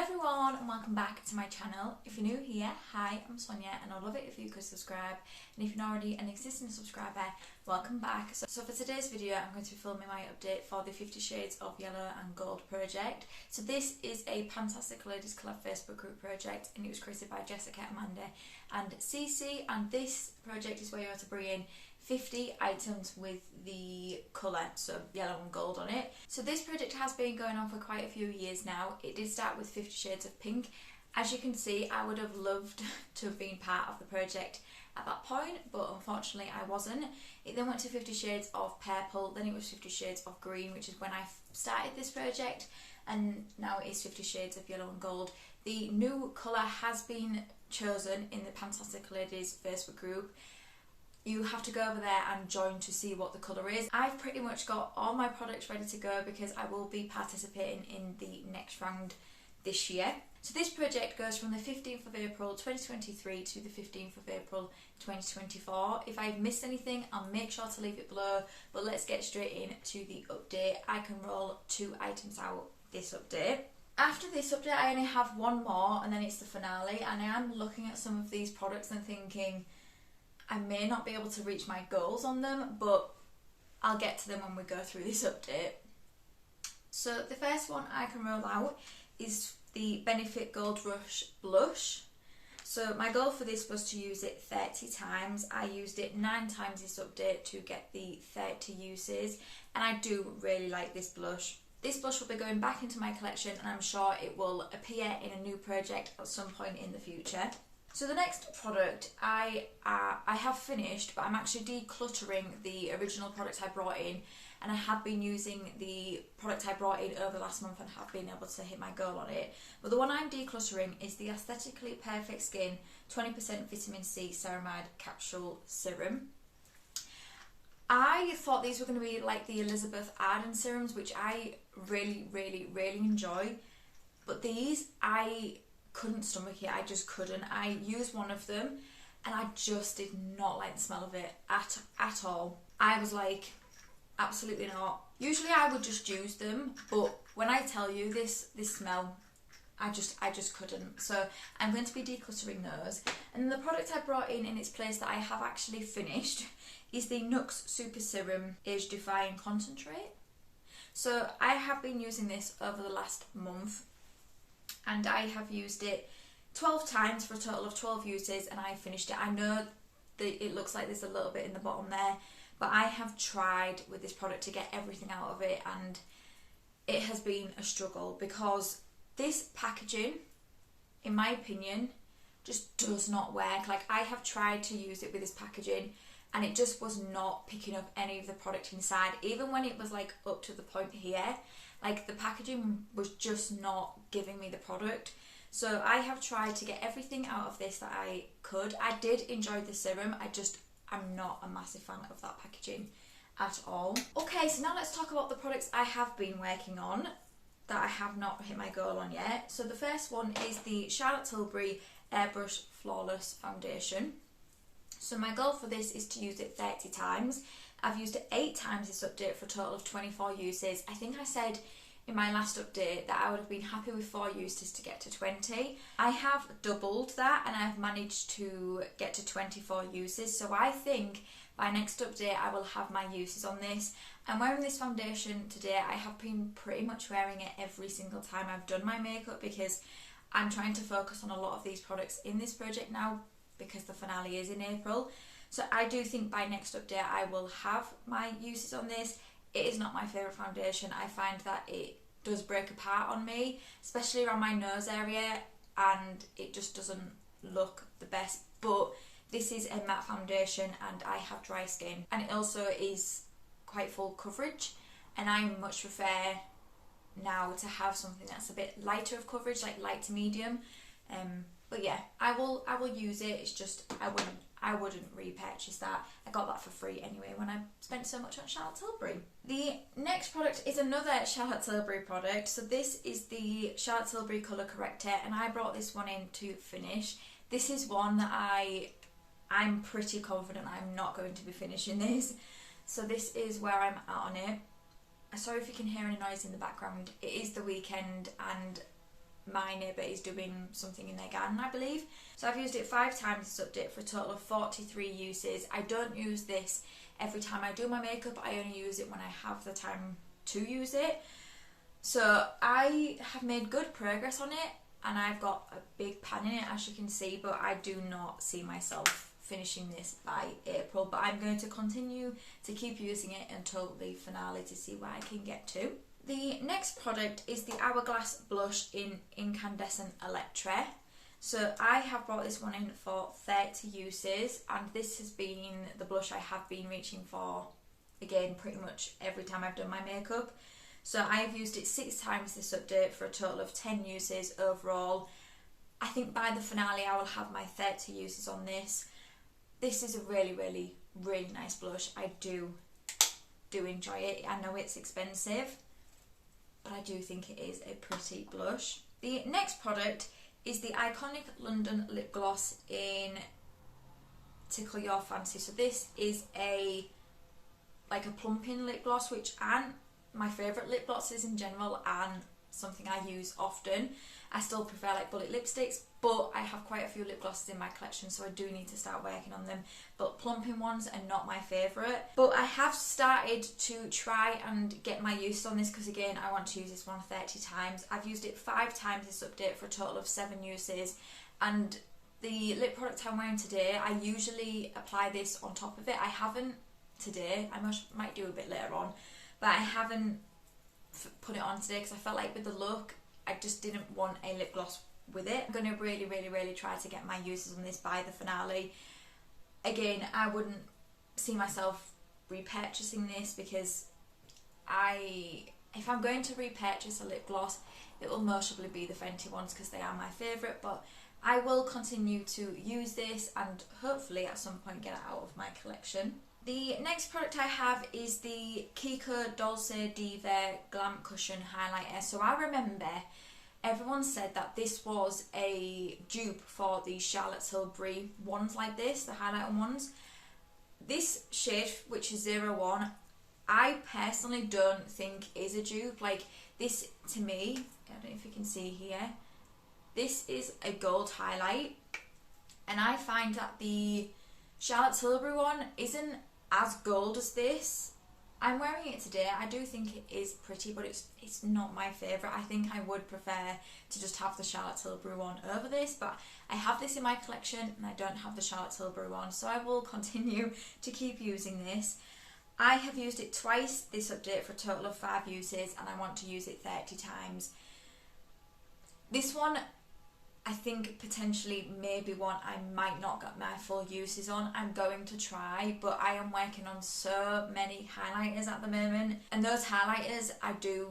everyone, and welcome back to my channel. If you're new here, hi, I'm Sonia and I'd love it if you could subscribe, and if you're not already an existing subscriber, welcome back. So for today's video I'm going to be filming my update for the 50 Shades of Yellow and Gold project. So this is a Fantastic Ladies Collab Facebook group project and it was created by Jessica, Amanda and Cece, and this project is where you have to bring in 50 items with the colour, so yellow and gold on it. So this project has been going on for quite a few years now. It did start with 50 Shades of Pink. As you can see, I would have loved to have been part of the project at that point, but unfortunately I wasn't. It then went to 50 Shades of Purple, then it was 50 Shades of Green, which is when I started this project, and now it is 50 Shades of Yellow and Gold. The new colour has been chosen in the Fantastic Ladies Facebook group. You have to go over there and join to see what the colour is. I've pretty much got all my products ready to go because I will be participating in the next round this year. So this project goes from the 15th of April 2023 to the 15th of April 2024. If I've missed anything, I'll make sure to leave it below, but let's get straight into the update. I can roll 2 items out this update. After this update I only have one more and then it's the finale, and I am looking at some of these products and thinking I may not be able to reach my goals on them, but I'll get to them when we go through this update. So the first one I can roll out is the Benefit Gold Rush Blush. So my goal for this was to use it 30 times. I used it 9 times this update to get the 30 uses, and I do really like this blush. This blush will be going back into my collection and I'm sure it will appear in a new project at some point in the future. So the next product I have finished, but I'm actually decluttering the original product I brought in, and I have been using the product I brought in over the last month and have been able to hit my goal on it. But the one I'm decluttering is the Aesthetically Perfect Skin 20% Vitamin C Ceramide Capsule Serum. I thought these were going to be like the Elizabeth Arden serums, which I really enjoy, but these I couldn't stomach it. I just couldn't. I used one of them and I just did not like the smell of it at all. I was like, absolutely not. Usually I would just use them, but when I tell you this smell, I just couldn't. So I'm going to be decluttering those. And the product I brought in its place that I have actually finished is the Nux Super Serum Age Defying Concentrate. So I have been using this over the last month, and I have used it 12 times for a total of 12 uses, and I finished it. I know that it looks like there's a little bit in the bottom there, but I have tried with this product to get everything out of it, and it has been a struggle because this packaging, in my opinion, just does not work. Like, I have tried to use it with this packaging and it just was not picking up any of the product inside. Even when it was like up to the point here, like the packaging was just not giving me the product. So I have tried to get everything out of this that I could. I did enjoy the serum, I'm not a massive fan of that packaging at all. Okay, so now let's talk about the products I have been working on that I have not hit my goal on yet. So the first one is the Charlotte Tilbury Airbrush Flawless Foundation. So my goal for this is to use it 30 times. I've used it 8 times this update for a total of 24 uses. I think I said in my last update that I would have been happy with 4 uses to get to 20. I have doubled that and I've managed to get to 24 uses. So I think by next update I will have my uses on this. I'm wearing this foundation today. I have been pretty much wearing it every single time I've done my makeup because I'm trying to focus on a lot of these products in this project now because the finale is in April. So I do think by next update I will have my uses on this. It is not my favourite foundation. I find that it does break apart on me, especially around my nose area, and it just doesn't look the best. But this is a matte foundation and I have dry skin, and it also is quite full coverage, and I much prefer now to have something that's a bit lighter of coverage, like light to medium. But yeah, I will use it. It's just I wouldn't repurchase that. I got that for free anyway when I spent so much on Charlotte Tilbury. The next product is another Charlotte Tilbury product. So this is the Charlotte Tilbury Colour Corrector, and I brought this one in to finish. This is one that I'm pretty confident I'm not going to be finishing this. So this is where I'm at on it. Sorry if you can hear any noise in the background. It is the weekend and my neighbour is doing something in their garden, I believe. So I've used it 5 times this update for a total of 43 uses. I don't use this every time I do my makeup, I only use it when I have the time to use it. So I have made good progress on it, and I've got a big pan in it, as you can see, but I do not see myself finishing this by April, but I'm going to continue to keep using it until the finale to see where I can get to. The next product is the Hourglass Blush in Incandescent Electre. So I have brought this one in for 30 uses, and this has been the blush I have been reaching for, again, pretty much every time I've done my makeup. So I've used it 6 times this update for a total of 10 uses overall. I think by the finale I will have my 30 uses on this. This is a really, really, really nice blush. I do enjoy it. I know it's expensive, but I do think it is a pretty blush. The next product is the iconic London lip gloss in Tickle Your Fancy. So this is like a plumping lip gloss, which aren't my favourite lip glosses in general and something I use often. I still prefer like bullet lipsticks, but I have quite a few lip glosses in my collection, so I do need to start working on them. But plumping ones are not my favourite. But I have started to try and get my use on this, because again, I want to use this one 30 times. I've used it 5 times this update for a total of 7 uses, and the lip product I'm wearing today, I usually apply this on top of it. I haven't today, I might do a bit later on, but I haven't put it on today because I felt like with the look, I just didn't want a lip gloss with it. I'm going to really, really, really try to get my uses on this by the finale. Again, I wouldn't see myself repurchasing this, because if I'm going to repurchase a lip gloss, it will most probably be the Fenty ones, because they are my favourite, but I will continue to use this and hopefully at some point get it out of my collection. The next product I have is the Kika Dolce Diva Glam Cushion Highlighter. So I remember everyone said that this was a dupe for the Charlotte Tilbury ones like this, the highlighter ones. This shade, which is 01, I personally don't think is a dupe. Like this, to me, I don't know if you can see here, this is a gold highlight, and I find that the Charlotte Tilbury one isn't as gold as this. I'm wearing it today. I do think it is pretty, but it's not my favourite. I think I would prefer to just have the Charlotte Tilbury one over this, but I have this in my collection and I don't have the Charlotte Tilbury one, so I will continue to keep using this. I have used it twice this update for a total of 5 uses, and I want to use it 30 times. This one, I think potentially maybe one I might not get my full uses on. I'm going to try, but I am working on so many highlighters at the moment, and those highlighters I do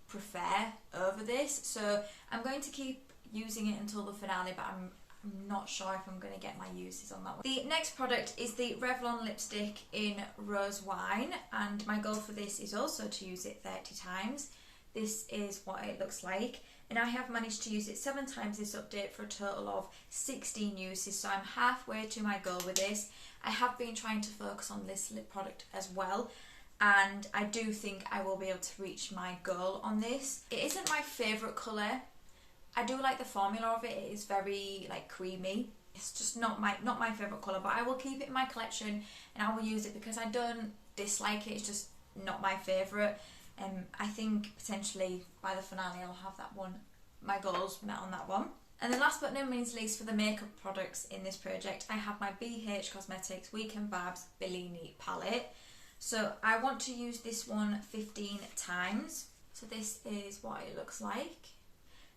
prefer over this, so I'm going to keep using it until the finale, but I'm not sure if I'm going to get my uses on that one. The next product is the Revlon lipstick in Rose Wine, and my goal for this is also to use it 30 times. This is what it looks like, and I have managed to use it 7 times this update for a total of 16 uses, so I'm halfway to my goal with this. I have been trying to focus on this lip product as well, and I do think I will be able to reach my goal on this. It isn't my favourite colour. I do like the formula of it. It is very like creamy. It's just not my favourite colour, but I will keep it in my collection and I will use it because I don't dislike it. It's just not my favourite. I think potentially by the finale I'll have that one, my goals met on that one. And then last but no means least, for the makeup products in this project, I have my BH Cosmetics Weekend Vibes Bellini palette. So I want to use this one 15 times. So this is what it looks like.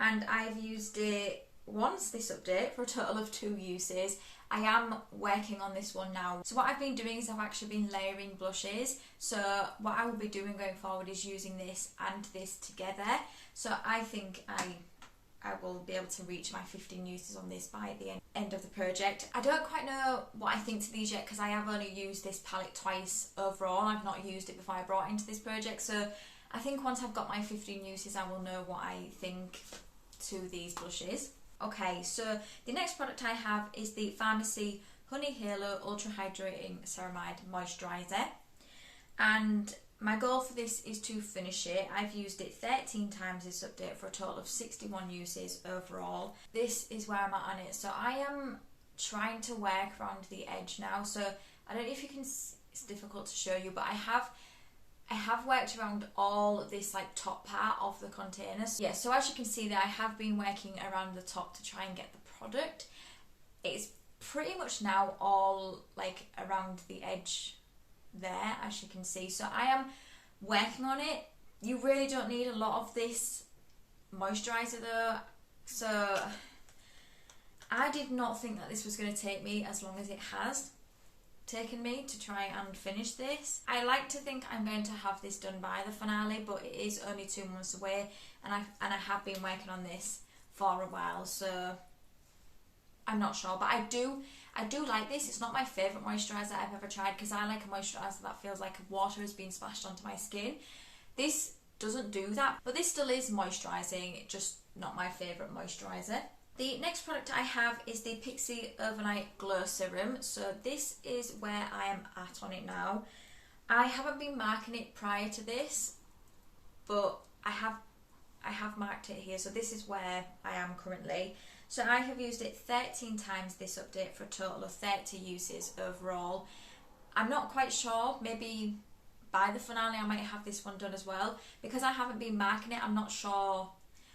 And I've used it once this update for a total of 2 uses. I am working on this one now. So what I've been doing is I've actually been layering blushes. So what I will be doing going forward is using this and this together. So I think I will be able to reach my 15 uses on this by the end of the project. I don't quite know what I think to these yet because I have only used this palette twice overall. I've not used it before I brought it into this project. So I think once I've got my 15 uses, I will know what I think to these blushes. Okay, so the next product I have is the Pharmacy Honey Halo Ultra Hydrating Ceramide Moisturizer. And My goal for this is to finish it. I've used it 13 times this update for a total of 61 uses overall. This is where I'm at on it. So I am trying to work around the edge now. So I don't know if you can, it's difficult to show you, but I have worked around all this like top part of the containers. Yeah, so as you can see there, I have been working around the top to try and get the product. It's pretty much now all like around the edge there, as you can see. So I am working on it. You really don't need a lot of this moisturizer though. So I did not think that this was going to take me as long as it has taken me to try and finish this. I like to think I'm going to have this done by the finale, but it is only 2 months away, and I have been working on this for a while, so I'm not sure. But I do like this. It's not my favourite moisturiser I've ever tried, because I like a moisturiser that feels like water has been splashed onto my skin. This doesn't do that, but this still is moisturising, just not my favourite moisturiser. The next product I have is the Pixi Overnight Glow Serum. So this is where I am at on it now. I haven't been marking it prior to this, but I have marked it here. So this is where I am currently. So I have used it 13 times this update for a total of 30 uses overall. I'm not quite sure, maybe by the finale I might have this one done as well. Because I haven't been marking it, I'm not sure.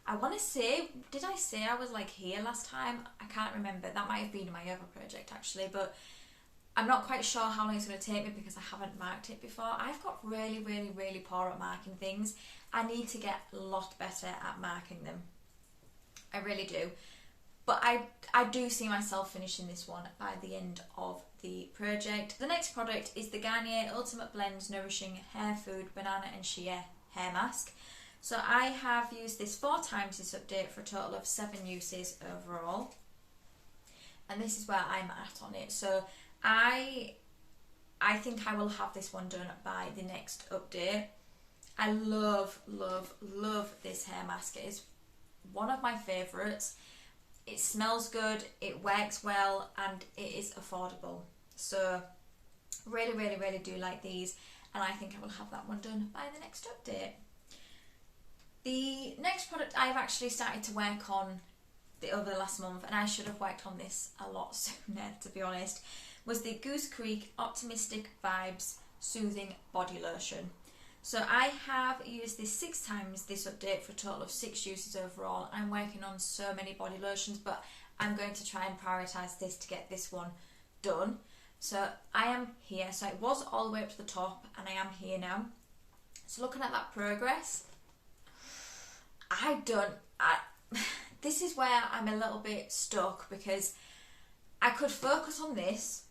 I want to say, did I say I was like here last time? I can't remember. That might have been in my other project actually, but I'm not quite sure how long it's going to take me because I haven't marked it before. I've got really poor at marking things. I need to get a lot better at marking them. I really do. But I do see myself finishing this one by the end of the project. The next product is the Garnier Ultimate Blends Nourishing Hair Food Banana and Shea Hair Mask. So I have used this 4 times this update for a total of 7 uses overall. And this is where I'm at on it. So I think I will have this one done by the next update. I love this hair mask. It is one of my favourites. It smells good, it works well, and it is affordable. So really do like these, and I think I will have that one done by the next update. The next product I've actually started to work on over the last month, and I should have worked on this a lot sooner to be honest, was the Goose Creek Optimistic Vibes Soothing Body Lotion. So I have used this 6 times this update for a total of 6 uses overall. I'm working on so many body lotions, but I'm going to try and prioritise this to get this one done. So I am here. So it was all the way up to the top, and I am here now. So looking at that progress, this is where I'm a little bit stuck, because I could focus on this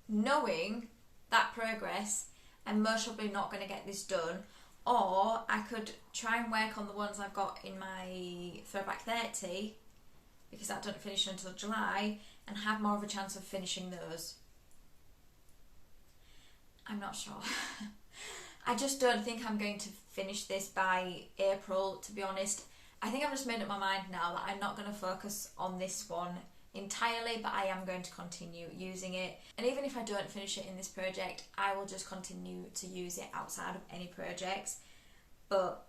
knowing that progress I'm most probably not going to get this done, or I could try and work on the ones I've got in my Throwback 30, because that doesn't finish until July, and have more of a chance of finishing those. I'm not sure. I just don't think I'm going to finish this by April, to be honest. I think I've just made up my mind now that I'm not going to focus on this one entirely, but I am going to continue using it. And even if I don't finish it in this project, I will just continue to use it outside of any projects. But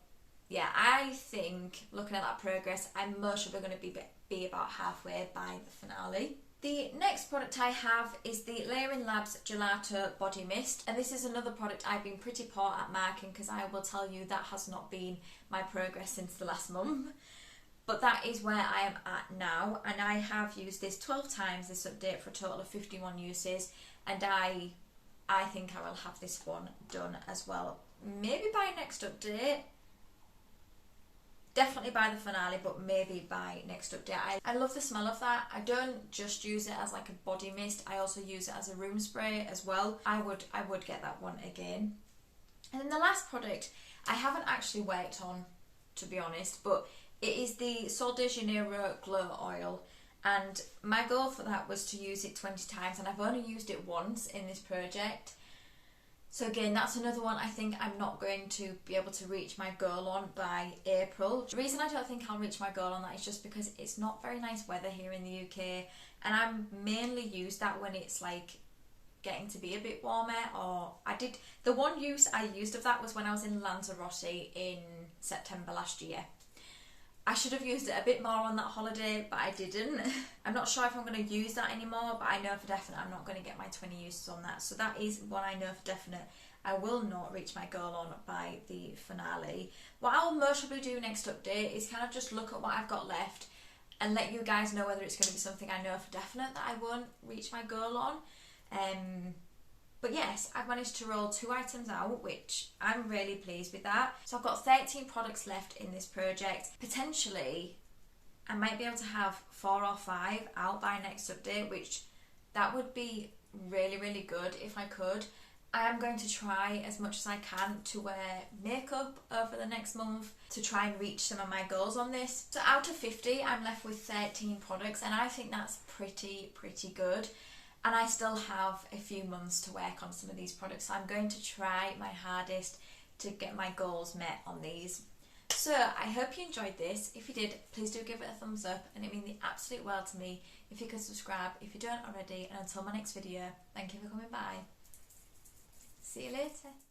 yeah, I think looking at that progress, I'm most probably going to be about halfway by the finale. The next product I have is the Layering Labs Gelata Body Mist, and this is another product I've been pretty poor at marking, because I will tell you that has not been my progress since the last month. But that is where I am at now, and I have used this 12 times this update for a total of 51 uses, and I think I will have this one done as well. Maybe by next update. Definitely by the finale, but maybe by next update. I love the smell of that. I don't just use it as like a body mist, I also use it as a room spray as well. I would get that one again. And then the last product I haven't actually worked on, to be honest, but it is the Sol de Janeiro Glow Oil, and my goal for that was to use it 20 times, and I've only used it once in this project. So again, that's another one I think I'm not going to be able to reach my goal on by April. The reason I don't think I'll reach my goal on that is just because it's not very nice weather here in the UK, and I mainly use that when it's like getting to be a bit warmer, or the one use I used of that was when I was in Lanzarote in September last year. I should have used it a bit more on that holiday, but I didn't. I'm not sure if I'm going to use that anymore, but I know for definite I'm not going to get my 20 uses on that. So that is one I know for definite I will not reach my goal on by the finale. What I'll most probably do next update is kind of just look at what I've got left and let you guys know whether it's going to be something I know for definite that I won't reach my goal on. But yes, I've managed to roll 2 items out, which I'm really pleased with that. So I've got 13 products left in this project. Potentially, I might be able to have 4 or 5 out by next update, which that would be really, really good if I could. I am going to try as much as I can to wear makeup over the next month to try and reach some of my goals on this. So out of 50, I'm left with 13 products, and I think that's pretty good. And I still have a few months to work on some of these products, so I'm going to try my hardest to get my goals met on these. So I hope you enjoyed this. If you did, please do give it a thumbs up, and it means the absolute world to me if you could subscribe if you don't already. And until my next video, thank you for coming by. See you later.